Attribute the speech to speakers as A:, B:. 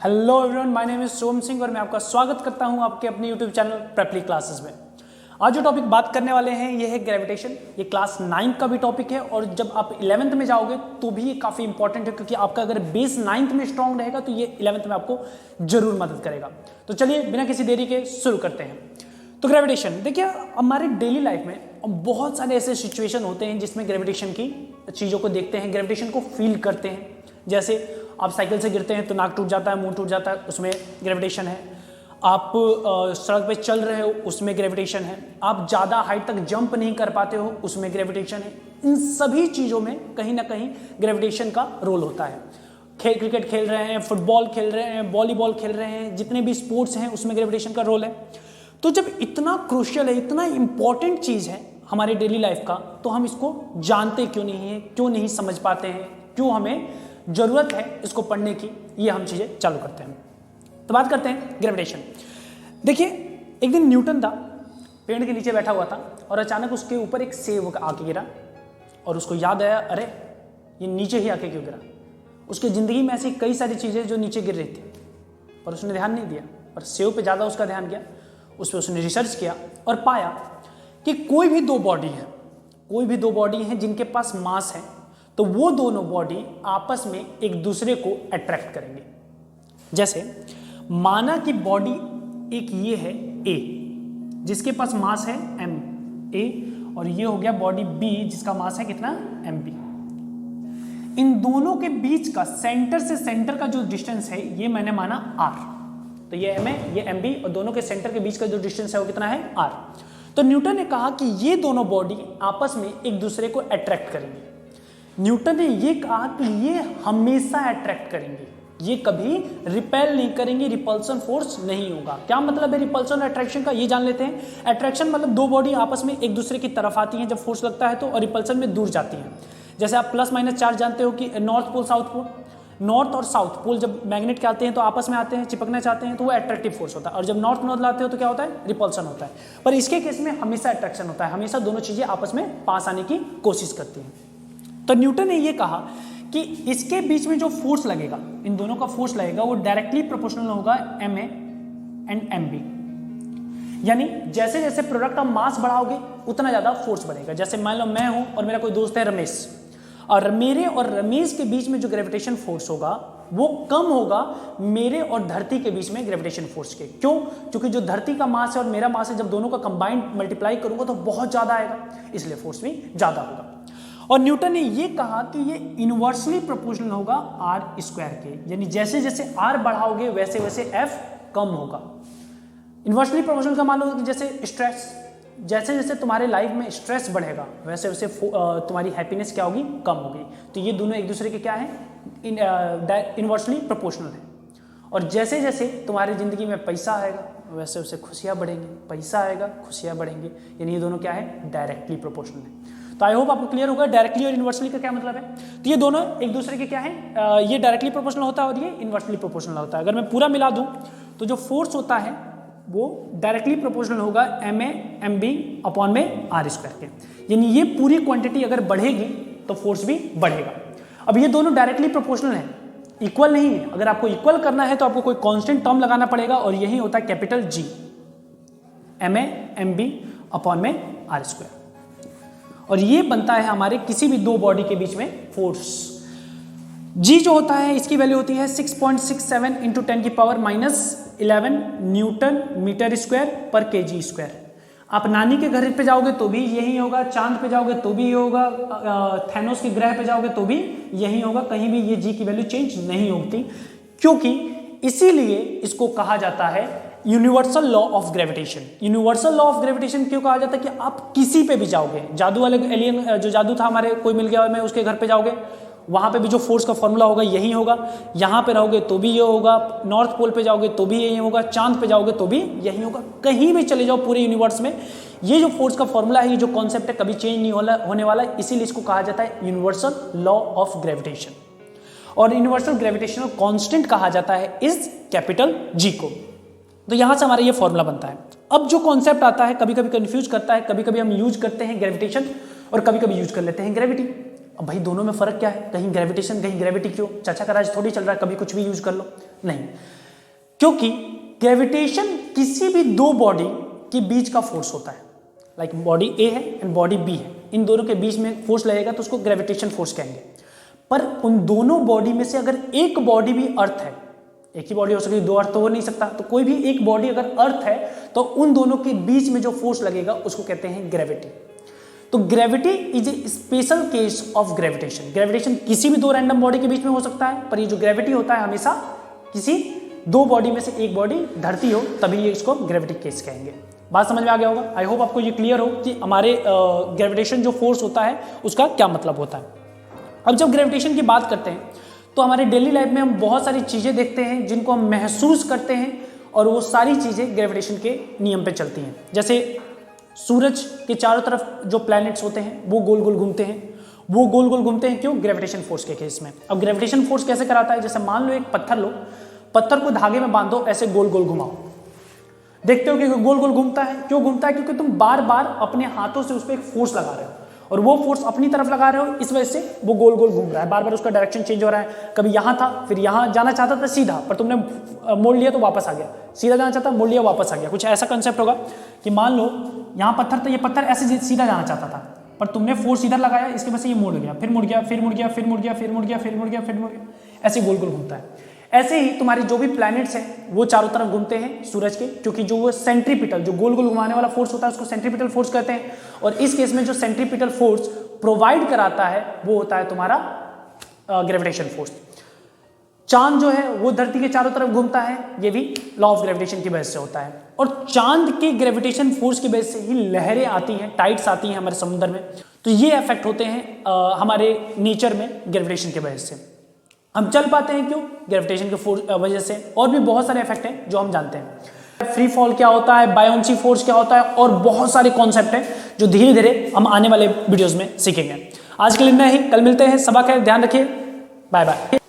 A: Hello everyone, my name is Som Singh और मैं आपका स्वागत करता हूं आपके अपने यूट्यूब चैनल प्रेपली क्लासेस में। आज जो टॉपिक बात करने वाले हैं ये है ग्रेविटेशन। ये क्लास 9 का भी टॉपिक है और जब आप 11th में जाओगे तो भी ये काफ़ी इंपॉर्टेंट है, क्योंकि आपका अगर बेस 9th में स्ट्रांग रहेगा तो ये 11th में आपको जरूर मदद करेगा। तो चलिए बिना किसी देरी के शुरू करते हैं। तो ग्रेविटेशन, देखिए हमारे डेली लाइफ में बहुत सारे ऐसे सिचुएशन होते हैं जिसमें ग्रेविटेशन की चीज़ों को देखते हैं, ग्रेविटेशन को फील करते हैं। जैसे आप साइकिल से गिरते हैं तो नाक टूट जाता है, मुंह टूट जाता है, उसमें ग्रेविटेशन है। आप सड़क पे चल रहे हो, उसमें ग्रेविटेशन है। आप ज़्यादा हाइट तक जंप नहीं कर पाते हो, उसमें ग्रेविटेशन है। इन सभी चीज़ों में कहीं ना कहीं ग्रेविटेशन का रोल होता है। क्रिकेट खेल रहे हैं, फुटबॉल खेल रहे हैं, वॉलीबॉल खेल रहे हैं, जितने भी स्पोर्ट्स हैं उसमें ग्रेविटेशन का रोल है। तो जब इतना क्रूशियल है, इतना इंपॉर्टेंट चीज़ है हमारे डेली लाइफ का, तो हम इसको जानते क्यों नहीं हैं, क्यों नहीं समझ पाते हैं, क्यों हमें ज़रूरत है इसको पढ़ने की, ये हम चीज़ें चालू करते हैं। तो बात करते हैं ग्रेविटेशन। देखिए एक दिन न्यूटन था, पेड़ के नीचे बैठा हुआ था और अचानक उसके ऊपर एक सेब आके गिरा और उसको याद आया, अरे ये नीचे ही आके क्यों गिरा। उसकी ज़िंदगी में ऐसी कई सारी चीज़ें जो नीचे गिर रही थी पर उसने ध्यान नहीं दिया, पर सेब पे ज़्यादा उसका ध्यान गया। उस पर उसने रिसर्च किया और पाया कि कोई भी दो बॉडी हैं जिनके पास मास है तो वो दोनों बॉडी आपस में एक दूसरे को अट्रैक्ट करेंगे। जैसे माना कि बॉडी एक ये है ए, जिसके पास मास है एम ए, और ये हो गया बॉडी बी जिसका मास है कितना, एम बी। इन दोनों के बीच का सेंटर से सेंटर का जो डिस्टेंस है ये मैंने माना आर। तो ये एम है, ये एम बी, और दोनों के सेंटर के बीच का जो डिस्टेंस है वो कितना है, आर। तो न्यूटन ने कहा कि ये दोनों बॉडी आपस में एक दूसरे को अट्रैक्ट करेंगे। न्यूटन ने ये कहा कि ये हमेशा अट्रैक्ट करेंगे, ये कभी रिपेल नहीं करेंगे, रिपल्सन फोर्स नहीं होगा। क्या मतलब है रिपल्सन और अट्रैक्शन का, ये जान लेते हैं। अट्रैक्शन मतलब दो बॉडी आपस में एक दूसरे की तरफ आती हैं जब फोर्स लगता है तो, और रिपल्सन में दूर जाती हैं। जैसे आप प्लस माइनस चार्ज जानते हो कि north pole south pole, north और साउथ पोल जब मैग्नेट के आते हैं तो आपस में आते हैं, चिपकना चाहते हैं, तो वो अट्रैक्टिव फोर्स होता है। और जब नॉर्थ नॉर्थ लाते हो तो क्या होता है, रिपल्सन होता है। पर इसके केस में हमेशा अट्रैक्शन होता है, हमेशा दोनों चीजें आपस में पास आने की कोशिश करती हैं। तो न्यूटन ने ये कहा कि इसके बीच में जो फोर्स लगेगा, इन दोनों का फोर्स लगेगा, वो डायरेक्टली प्रोपोर्शनल होगा M A and M B. यानी जैसे जैसे प्रोडक्ट का मास बढ़ाओगे उतना ज्यादा फोर्स बढ़ेगा। जैसे मान लो मैं हूं और मेरा कोई दोस्त है रमेश, और मेरे और रमेश के बीच में जो ग्रेविटेशन फोर्स होगा वो कम होगा मेरे और धरती के बीच में ग्रेविटेशन फोर्स के। क्यों? क्योंकि जो धरती का मास है और मेरा मास है, जब दोनों का कंबाइंड मल्टीप्लाई करूंगा तो बहुत ज्यादा आएगा, इसलिए फोर्स भी ज्यादा होगा। और न्यूटन ने ये कहा कि ये इनवर्सली प्रोपोर्शनल होगा आर स्क्वायर के, यानी जैसे जैसे आर बढ़ाओगे वैसे वैसे एफ कम होगा। इनवर्सली प्रोपोर्शनल का मान लो कि जैसे स्ट्रेस, जैसे जैसे तुम्हारे लाइफ में स्ट्रेस बढ़ेगा वैसे वैसे तुम्हारी हैप्पीनेस क्या होगी, कम होगी। तो ये दोनों एक दूसरे के क्या है, इनवर्सली प्रोपोर्शनल है। और जैसे जैसे तुम्हारी जिंदगी में पैसा आएगा वैसे वैसे खुशियाँ बढ़ेंगी, पैसा आएगा खुशियाँ बढ़ेंगी, यानी ये दोनों क्या है, डायरेक्टली प्रोपोर्शनल है। तो आई होप आपको क्लियर होगा डायरेक्टली और इनवर्सली का क्या मतलब है। तो ये दोनों एक दूसरे के क्या है, ये डायरेक्टली प्रोपोर्शनल होता है और ये इनवर्सली प्रोपोर्शनल होता है। अगर मैं पूरा मिला दूं तो जो फोर्स होता है वो डायरेक्टली प्रोपोर्शनल होगा M A M B upon में आर स्क्वायर के, यानी ये पूरी क्वांटिटी अगर बढ़ेगी तो फोर्स भी बढ़ेगा। अब ये दोनों डायरेक्टली प्रोपोर्शनल है, इक्वल नहीं है। अगर आपको इक्वल करना है तो आपको कोई कांस्टेंट टर्म लगाना पड़ेगा और यही होता है capital G, M A M B upon में आर स्क्वायर। और ये बनता है हमारे किसी भी दो बॉडी के बीच में फोर्स। जी जो होता है इसकी वैल्यू होती है 6.67 इंटू 10 की पावर -11 न्यूटन मीटर स्क्वायर पर केजी स्क्वायर। आप नानी के घर पे जाओगे तो भी यही होगा, चांद पे जाओगे तो भी ये होगा, थैनोस के ग्रह पे जाओगे तो भी यही होगा, कहीं भी ये जी की वैल्यू चेंज नहीं होती। क्योंकि इसीलिए इसको कहा जाता है universal law of gravitation. Universal law of gravitation क्यों कहा जाता है कि आप किसी पे भी जाओगे, जादू वाले एलियन जो जादू था हमारे, कोई मिल गया मैं उसके घर पे जाओगे, वहां पे भी जो फोर्स का फॉर्मूला होगा यही होगा। यहाँ पे रहोगे तो भी ये होगा, नॉर्थ पोल पे जाओगे तो भी यही होगा, चांद पे जाओगे तो भी यही होगा, कहीं भी चले जाओ पूरे यूनिवर्स में ये जो फोर्स का फॉर्मूला है, ये जो कॉन्सेप्ट है, कभी चेंज नहीं होने वाला। इसीलिए इसको कहा जाता है यूनिवर्सल लॉ ऑफ ग्रेविटेशन। और यूनिवर्सल ग्रेविटेशनल कांस्टेंट कहा जाता है इस कैपिटल जी को। तो यहां से हमारा ये फॉर्मूला बनता है। अब जो कॉन्सेप्ट आता है कभी कभी कंफ्यूज करता है, कभी कभी हम यूज करते हैं ग्रेविटेशन और कभी कभी यूज कर लेते हैं ग्रेविटी। अब भाई दोनों में फर्क क्या है, कहीं ग्रेविटेशन कहीं ग्रेविटी क्यों, चाचा का राज थोड़ी चल रहा है, कभी कुछ भी यूज कर लो। नहीं, क्योंकि ग्रेविटेशन किसी भी दो बॉडी के बीच का फोर्स होता है। लाइक बॉडी ए है एंड बॉडी बी है, इन दोनों के बीच में फोर्स लगेगा तो उसको ग्रेविटेशन फोर्स कहेंगे। पर उन दोनों बॉडी में से अगर एक बॉडी भी अर्थ है, एक ही बॉडी हो सकती है, दो अर्थ तो हो नहीं सकता, तो कोई भी एक बॉडी अगर अर्थ है तो उन दोनों के बीच में जो फोर्स लगेगा उसको कहते हैं ग्रेविटी। तो gravity is a special case of gravitation. Gravitation किसी भी दो रैंडम बॉडी के बीच में हो सकता है, पर ये जो ग्रेविटी होता है हमेशा किसी दो बॉडी में से एक बॉडी धरती हो तभी ये इसको ग्रेविटी केस कहेंगे। बात समझ में आ गया होगा। आई होप आपको ये क्लियर हो कि हमारे ग्रेविटेशन जो फोर्स होता है उसका क्या मतलब होता है। अब जब ग्रेविटेशन की बात करते हैं तो हमारे डेली लाइफ में हम बहुत सारी चीजें देखते हैं जिनको हम महसूस करते हैं, और वो सारी चीजें ग्रेविटेशन के नियम पे चलती हैं। जैसे सूरज के चारों तरफ जो प्लैनेट्स होते हैं वो गोल गोल घूमते हैं। वो गोल गोल घूमते हैं क्यों? ग्रेविटेशन फोर्स के केस में। अब ग्रेविटेशन फोर्स कैसे कराता है? जैसे मान लो एक पत्थर लो, पत्थर को धागे में बांधो, ऐसे गोल गोल घुमाओ, देखते हो कि गोल गोल घूमता है। क्यों घूमता है? क्योंकि तुम बार बार अपने हाथों से उस पर एक फोर्स लगा रहे हो, और वो फोर्स अपनी तरफ लगा रहे हो, इस वजह से वो गोल गोल घूम रहा है, बार बार उसका डायरेक्शन चेंज हो रहा है। कभी यहाँ था, फिर यहाँ जाना चाहता था सीधा, पर तुमने मोड़ लिया तो वापस आ गया, सीधा जाना चाहता मोड़ लिया वापस आ गया। कुछ ऐसा कंसेप्ट होगा कि मान लो यहाँ पत्थर था, ये पत्थर ऐसे सीधा जाना चाहता था, पर तुमने फोर्स इधर लगाया, इसकी वजह से ये मुड़ गया, फिर मुड़ गया, फिर मुड़ गया, फिर मुड़ गया, फिर मुड़ गया, फिर मुड़ गया, फिर मुड़ गया, ऐसे गोल गोल घूमता है। ऐसे ही तुम्हारे जो भी प्लैनेट्स हैं वो चारों तरफ घूमते हैं सूरज के, क्योंकि जो वो सेंट्रीपिटल, जो गोल गोल घुमाने वाला फोर्स होता है उसको सेंट्रीपिटल फोर्स कहते हैं। और इस केस में जो सेंट्रीपिटल फोर्स प्रोवाइड कराता है वो होता है तुम्हारा ग्रेविटेशन फोर्स। चांद जो है वो धरती के चारों तरफ घूमता है, ये भी लॉ ऑफ ग्रेविटेशन की वजह से होता है। और चांद के ग्रेविटेशन फोर्स की वजह से ही लहरें आती हैं, टाइड्स आती हैं हमारे समुद्र में। तो ये इफेक्ट होते हैं हमारे नेचर में ग्रेविटेशन की वजह से। हम चल पाते हैं क्यों? ग्रेविटेशन के वजह से। और भी बहुत सारे इफेक्ट हैं जो हम जानते हैं। फ्री फॉल क्या होता है, बायोन्सी फोर्स क्या होता है, और बहुत सारे कॉन्सेप्ट हैं जो धीरे धीरे हम आने वाले वीडियोस में सीखेंगे। आज के लिए इतना ही, कल मिलते हैं। सबक है, ध्यान रखिए, बाय बाय।